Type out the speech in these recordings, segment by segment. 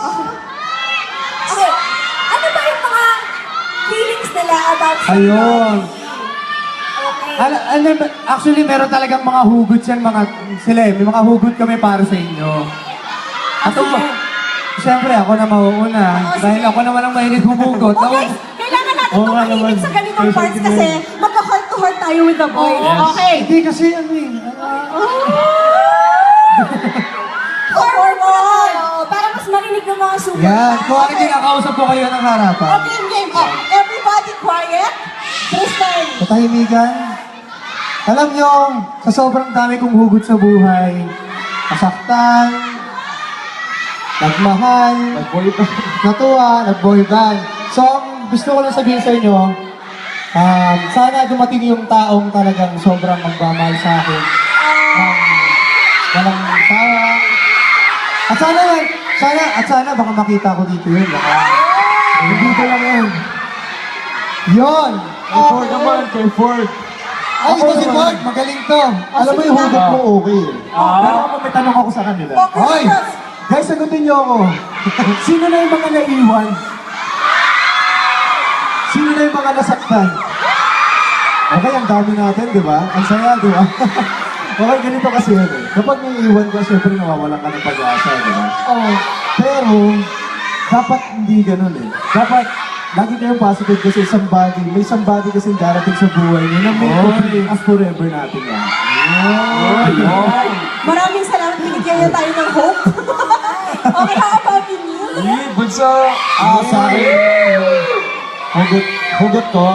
Okay. Ano ba yung mga feelings nila about somebody? Ayun. Okay. Actually, meron talagang mga hugot yan, sila eh. May mga hugot kami para sa inyo. At siyempre, ako na mauuna. Dahil ako naman ang mahilig humugot. Okay, kailangan natin Oo nga tumahilig naman. sa ganitong parts kasi magka-heart to heart tayo with the boys. Yes. Okay. Hindi kasi ano eh. Para mas marinig ng mga super Yan. fans. Kung ano kinakausap ko kayo ng harapan. Okay, game. Everybody quiet. Tristan. Katahimikan. Alam nyo, sa sobrang dami kong hugot sa buhay, nasaktan, nagmahal, natuwa, nag-boyband. So, ang gusto ko lang sabihin sa inyo, sana dumating yung taong talagang sobrang magmamahal sa akin. Walang sawa. At sana baka makita ko dito yun. Baka, dito lang yun. Yun! Ford naman, kay Ford. Ay, ito si Ford, magaling to. Alam mo yung hugot mo okay eh. Pero ako may tanong ako sa kanila. Hoy! Guys, sagutin niyo ako. Sino na yung mga naiwan? Sino na yung mga nasaktan? Okay, ang dami natin, di ba? Ang saya, di ba? Okay, ganito kasi yun eh. Kapag may iwan ka, syempre nawawalan ka ng pag-asa, di ba? Pero, dapat hindi ganun eh. Dapat, lagi kayong positive kasi may somebody kasi darating sa buhay niyo na may as forever natin yan. Maraming salamat. Binigyan niya tayo ng hope. Okay, how about you? Bunso. Sa akin, hugot ko,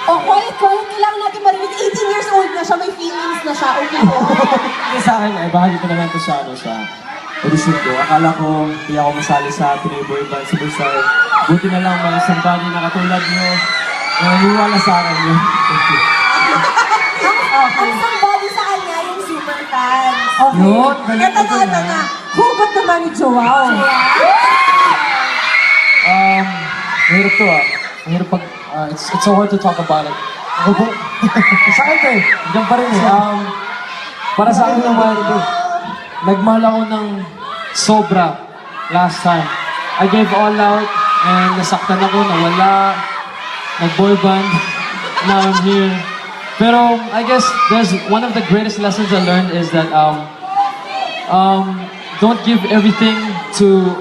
Oh, quiet. Kailangan natin marinig. 18 years old na siya. May feelings na siya. Okay po. Kasi sa akin, bahagi ko naman ito sa audition ko. Akala ko hindi ako masali sa Pinoy Boy Band Superstar. Buti na lang may somebody na katulad nyo na naniwala sa akin yun. Thank you. Ang somebody sa kanya, yung super fans. Okay. Yun, galing Ito ko na. na. Hugot naman ni Joao. Mahirap to Mahirap pag, it's so hard to talk about it. Sa akin to Diyan pa rin para sa akin naman, nagmahal ako ng sobra last time. I gave all out and nasaktan ako, nawala, nag-boy band, now I'm here. Pero I guess there's one of the greatest lessons I learned is that don't give 100% to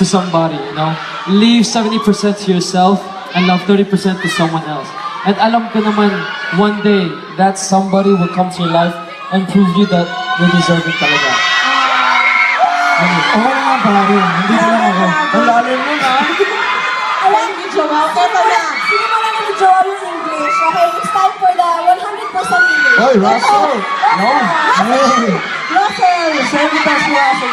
somebody, you know? Leave 70% to yourself and love 30% to someone else. And alam ko naman, one day, that somebody will come to your life and prove you that you deserve it talaga. Oo nga pare, hindi ko lang ako. Ang lalim mo na. Alam ni Joao. Ito na. Sinimulan na ni Joao yung English. Okay, it's time for the 100% English. Hoy, Russell! No. Hey! Russell! Servitas mo ako,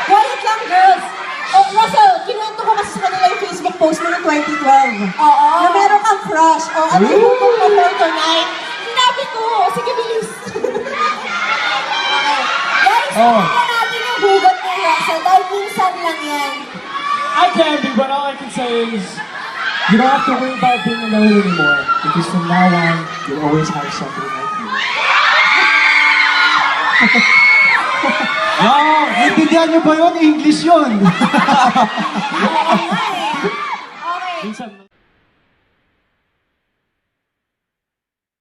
Quiet lang, girls. Oh, Russell, kinuwento ko kasi sa kanila yung Facebook post mo noong 2012. Oo. Na meron kang crush. O, ano yung hugot mo for tonight? Sinabi ko. Sige, bilis. Okay. Guys, tingnan natin yung hugot ni Russell dahil minsan lang yan. I can be, but all I can say is, you don't have to worry about being alone anymore. Because from now on, you'll always have somebody like me. Naintindihan niyo ba yun? English yun! Oo nga eh. Okay. Minsan,